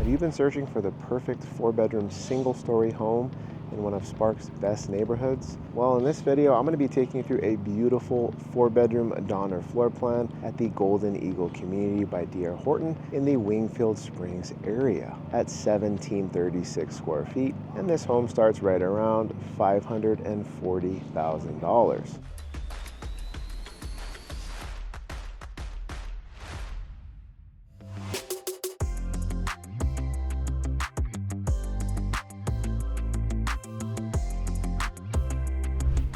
Have you been searching for the perfect 4-bedroom single-story home in one of Sparks' best neighborhoods? Well, in this video, I'm going to be taking you through a beautiful 4-bedroom Donner floor plan at the Golden Eagle community by DR Horton in the Wingfield Springs area at 1736 square feet. And this home starts right around $540,000.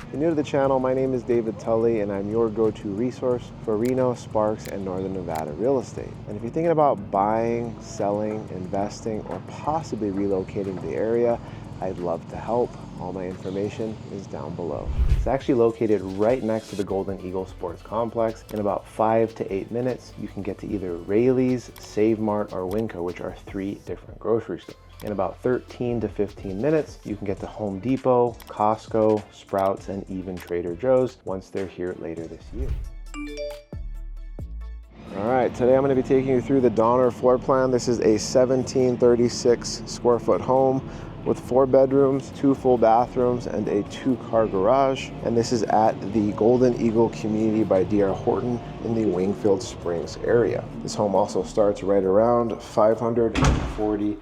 If you're new to the channel, my name is David Tully and I'm your go-to resource for Reno, Sparks, and Northern Nevada real estate. And if you're thinking about buying, selling, investing, or possibly relocating to the area, I'd love to help. All my information is down below. It's actually located right next to the Golden Eagle Sports Complex. In about 5 to 8 minutes, you can get to either Raley's, Save Mart, or Winco, which are 3 different grocery stores. In about 13 to 15 minutes, you can get to Home Depot, Costco, Sprouts, and even Trader Joe's once they're here later this year. All right, today I'm going to be taking you through the Donner floor plan. This is a 1736 square foot home with 4 bedrooms, 2 full bathrooms, and a 2-car garage. And this is at the Golden Eagle community by DR Horton in the Wingfield Springs area. This home also starts right around $540,000.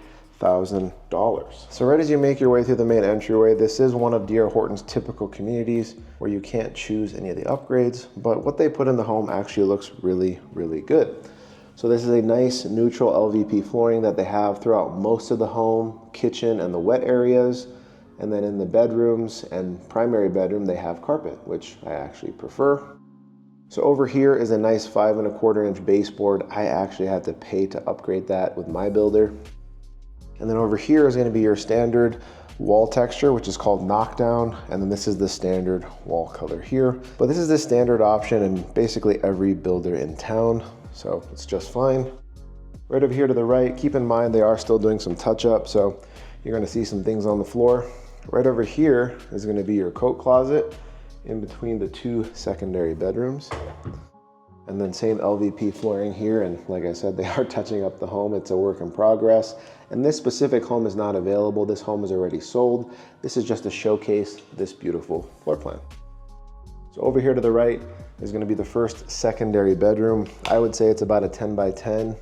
So right as you make your way through the main entryway, this is one of DR Horton's typical communities where you can't choose any of the upgrades, but what they put in the home actually looks really, really good. So this is a nice neutral LVP flooring that they have throughout most of the home, kitchen, and the wet areas. And then in the bedrooms and primary bedroom, they have carpet, which I actually prefer. So over here is a nice 5 1/4 inch baseboard. I actually had to pay to upgrade that with my builder. And then over here is going to be your standard wall texture, which is called knockdown. And then this is the standard wall color here. But this is the standard option in basically every builder in town. So it's just fine. Right over here to the right, keep in mind they are still doing some touch up. So you're going to see some things on the floor. Right over here is going to be your coat closet in between the 2 secondary bedrooms. And then same LVP flooring here. And like I said, they are touching up the home. It's a work in progress. And this specific home is not available. This home is already sold. This is just to showcase this beautiful floor plan. So over here to the right is going to be the first secondary bedroom. I would say it's about a 10 by 10.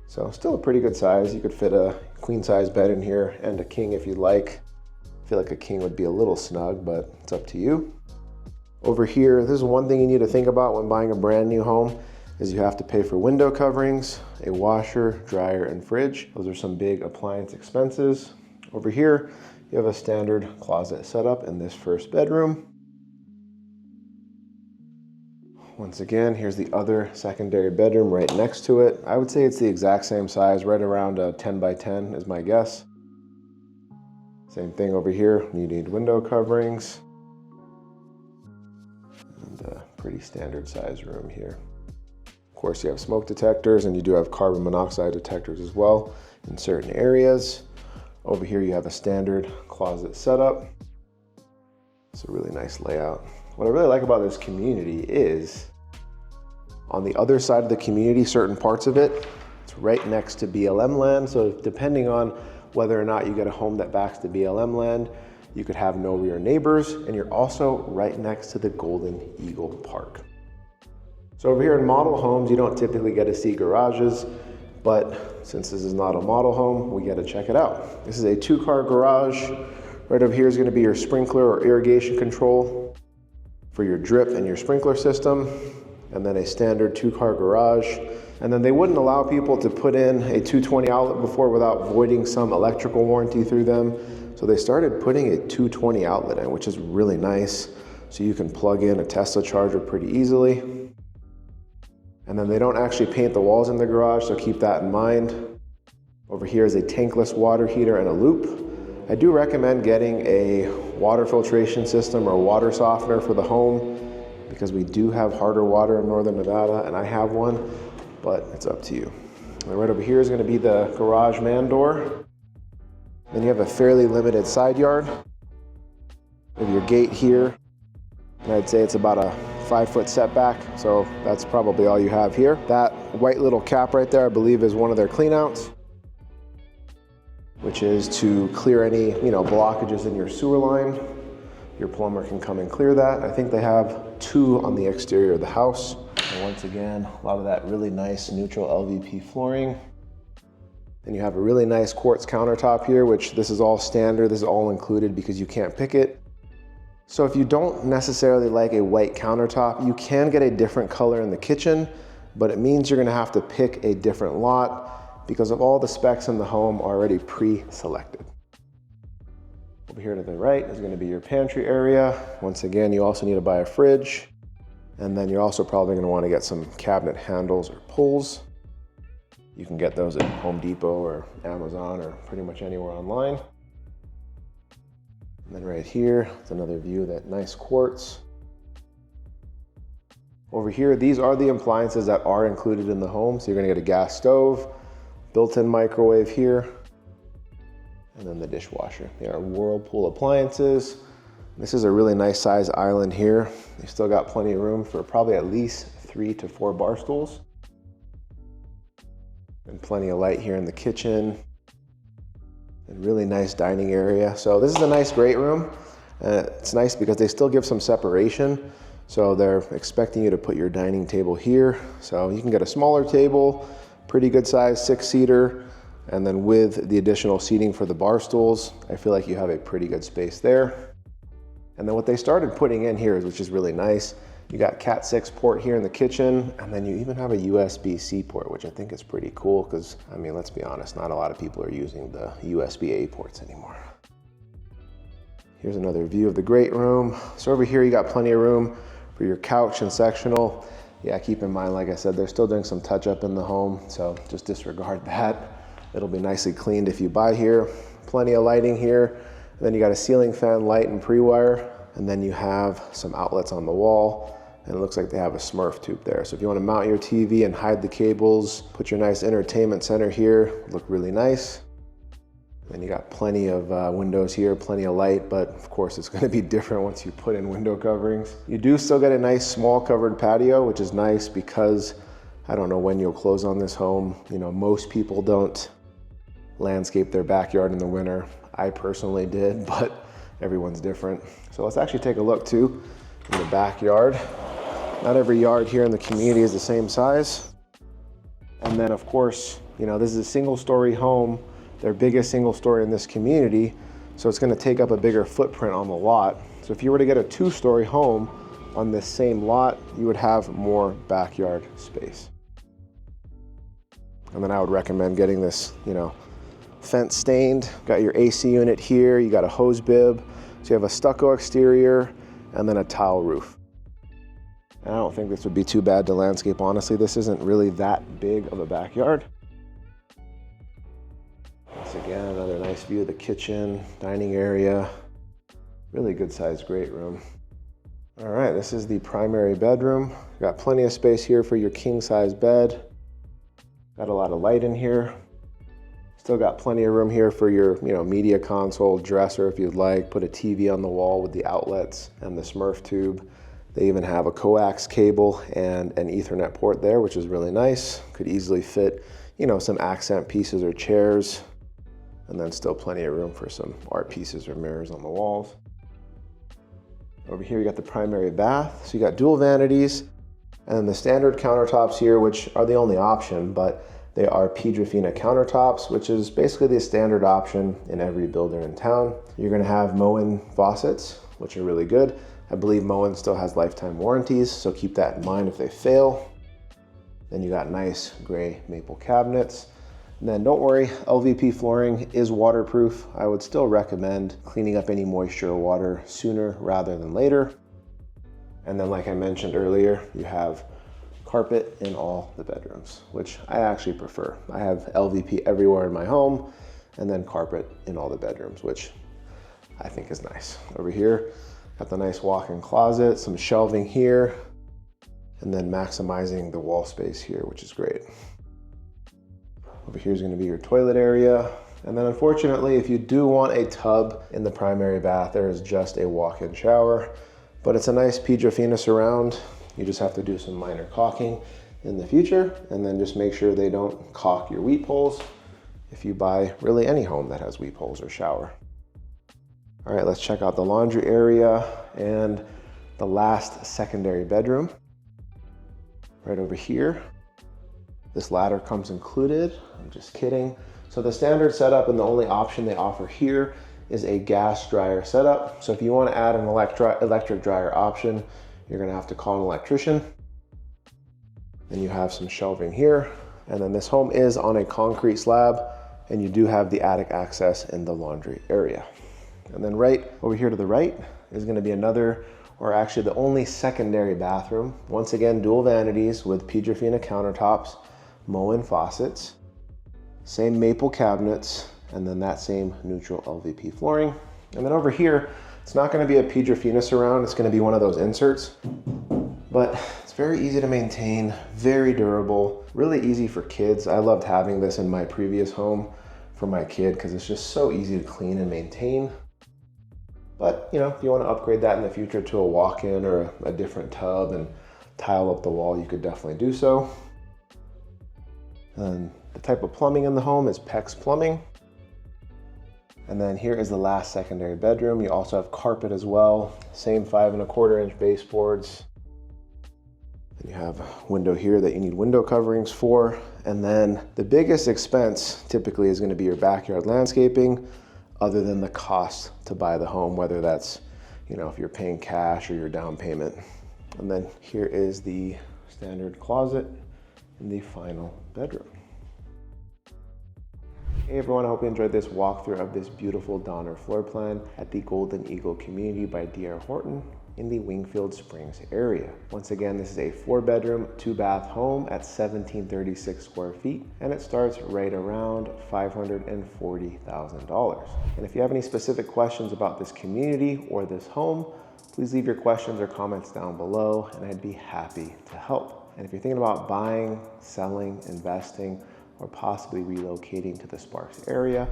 So still a pretty good size. You could fit a queen size bed in here and a king if you'd like. I feel like a king would be a little snug, but it's up to you. Over here, this is one thing you need to think about when buying a brand new home is you have to pay for window coverings, a washer, dryer, and fridge. Those are some big appliance expenses. Over here, you have a standard closet setup in this first bedroom. Once again, here's the other secondary bedroom right next to it. I would say it's the exact same size, right around a 10 by 10 is my guess. Same thing over here, you need window coverings. And a pretty standard size room here. Of course, you have smoke detectors and you do have carbon monoxide detectors as well in certain areas. Over here, you have a standard closet setup. It's a really nice layout. What I really like about this community is on the other side of the community, certain parts of it, it's right next to BLM land. So depending on whether or not you get a home that backs to BLM land, you could have no rear neighbors, and you're also right next to the Golden Eagle Park. So over here in model homes, you don't typically get to see garages, but since this is not a model home, we get to check it out. This is a 2-car garage. Right over here is going to be your sprinkler or irrigation control for your drip and your sprinkler system, and then a standard 2-car garage. And then they wouldn't allow people to put in a 220 outlet before without voiding some electrical warranty through them. So they started putting a 220 outlet in, which is really nice. So you can plug in a Tesla charger pretty easily. And then they don't actually paint the walls in the garage, so keep that in mind. Over here is a tankless water heater and a loop. I do recommend getting a water filtration system or water softener for the home because we do have harder water in Northern Nevada, and I have one, but it's up to you. And right over here is going to be the garage man door. Then you have a fairly limited side yard. You have your gate here, and I'd say it's about a 5-foot setback, so that's probably all you have here. That white little cap right there, I believe, is one of their cleanouts. which is to clear any, blockages in your sewer line. Your plumber can come and clear that. I think they have 2 on the exterior of the house. And once again, a lot of that really nice neutral LVP flooring. Then you have a really nice quartz countertop here, which this is all standard. This is all included because you can't pick it. So if you don't necessarily like a white countertop, you can get a different color in the kitchen, but it means you're gonna have to pick a different lot because of all the specs in the home already pre-selected. Over here to the right is going to be your pantry area. Once again, you also need to buy a fridge. And then you're also probably going to want to get some cabinet handles or pulls. You can get those at Home Depot or Amazon or pretty much anywhere online. And then right here, it's another view of that nice quartz. Over here, these are the appliances that are included in the home. So you're going to get a gas stove, built-in microwave here, and then the dishwasher. They are Whirlpool appliances. This is a really nice size island here. You still got plenty of room for probably at least 3 to 4 bar stools. And plenty of light here in the kitchen. And really nice dining area. So this is a nice great room. It's nice because they still give some separation. So they're expecting you to put your dining table here. So you can get a smaller table, pretty good size 6-seater. And then with the additional seating for the bar stools, I feel like you have a pretty good space there. And then what they started putting in here, which is really nice, you got Cat 6 port here in the kitchen, and then you even have a USB-C port, which I think is pretty cool because, I mean, let's be honest, not a lot of people are using the USB-A ports anymore. Here's another view of the great room. So over here, you got plenty of room for your couch and sectional. Yeah, keep in mind, like I said, they're still doing some touch up in the home, so just disregard that. It'll be nicely cleaned if you buy here. Plenty of lighting here. And then you got a ceiling fan light and pre-wire. And then you have some outlets on the wall. And it looks like they have a Smurf tube there. So if you want to mount your TV and hide the cables, put your nice entertainment center here, look really nice. Then you got plenty of windows here, plenty of light, but of course it's going to be different once you put in window coverings. You do still get a nice small covered patio, which is nice because I don't know when you'll close on this home. Most people don't landscape their backyard in the winter. I personally did, but everyone's different. So let's actually take a look too in the backyard. Not every yard here in the community is the same size. And then of course, this is a single story home, their biggest single story in this community. So it's gonna take up a bigger footprint on the lot. So if you were to get a 2-story home on this same lot, you would have more backyard space. And then I would recommend getting this, fence stained. Got your AC unit here, you got a hose bib. So you have a stucco exterior and then a tile roof. And I don't think this would be too bad to landscape, honestly. This isn't really that big of a backyard. Once again, another nice view of the kitchen, dining area. Really good sized great room. All right, this is the primary bedroom. Got plenty of space here for your king size bed. Got a lot of light in here. Still got plenty of room here for your, media console, dresser if you'd like. Put a TV on the wall with the outlets and the Smurf tube. They even have a coax cable and an Ethernet port there, which is really nice. Could easily fit, some accent pieces or chairs. And then still plenty of room for some art pieces or mirrors on the walls. Over here, you got the primary bath. So you got dual vanities and the standard countertops here, which are the only option, but they are Piedrafina countertops, which is basically the standard option in every builder in town. You're gonna have Moen faucets, which are really good. I believe Moen still has lifetime warranties, so keep that in mind if they fail. Then you got nice gray maple cabinets. And then don't worry, LVP flooring is waterproof. I would still recommend cleaning up any moisture or water sooner rather than later. And then like I mentioned earlier, you have carpet in all the bedrooms, which I actually prefer. I have LVP everywhere in my home and then carpet in all the bedrooms, which I think is nice. Over here, got the nice walk-in closet, some shelving here, and then maximizing the wall space here, which is great. Over here is gonna be your toilet area. And then unfortunately, if you do want a tub in the primary bath, there is just a walk-in shower, but it's a nice Piedrafina surround. You just have to do some minor caulking in the future and then just make sure they don't caulk your weep holes if you buy really any home that has weep holes or shower. All right, let's check out the laundry area and the last secondary bedroom. Right over here. This ladder comes included. I'm just kidding. So the standard setup and the only option they offer here is a gas dryer setup. So if you want to add an electric dryer option, you're going to have to call an electrician. Then you have some shelving here. And then this home is on a concrete slab, and you do have the attic access in the laundry area. And then right over here to the right is going to be another, or actually the only secondary bathroom. Once again, dual vanities with Piedrafina countertops, Moen faucets, same maple cabinets, and then that same neutral LVP flooring. And then over here, it's not going to be a Piedrafina surround, it's going to be one of those inserts, but it's very easy to maintain, very durable, really easy for kids. I loved having this in my previous home for my kid because it's just so easy to clean and maintain. But you know, if you want to upgrade that in the future to a walk-in or a different tub and tile up the wall, you could definitely do so. And the type of plumbing in the home is PEX plumbing. And then here is the last secondary bedroom. You also have carpet as well, same 5 1/4 inch baseboards. And you have a window here that you need window coverings for. And then the biggest expense typically is going to be your backyard landscaping, other than the cost to buy the home, whether that's, you know, if you're paying cash or your down payment. And then here is the standard closet in the final bedroom. Hey everyone, I hope you enjoyed this walkthrough of this beautiful Donner floor plan at the Golden Eagle community by DR Horton in the Wingfield Springs area. Once again, this is a 4-bedroom, 2-bath home at 1,736 square feet, and it starts right around $540,000. And if you have any specific questions about this community or this home, please leave your questions or comments down below, and I'd be happy to help. And if you're thinking about buying, selling, investing, or possibly relocating to the Sparks area,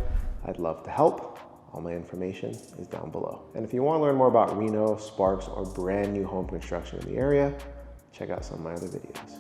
I'd love to help. All my information is down below. And if you want to learn more about Reno, Sparks, or brand new home construction in the area, check out some of my other videos.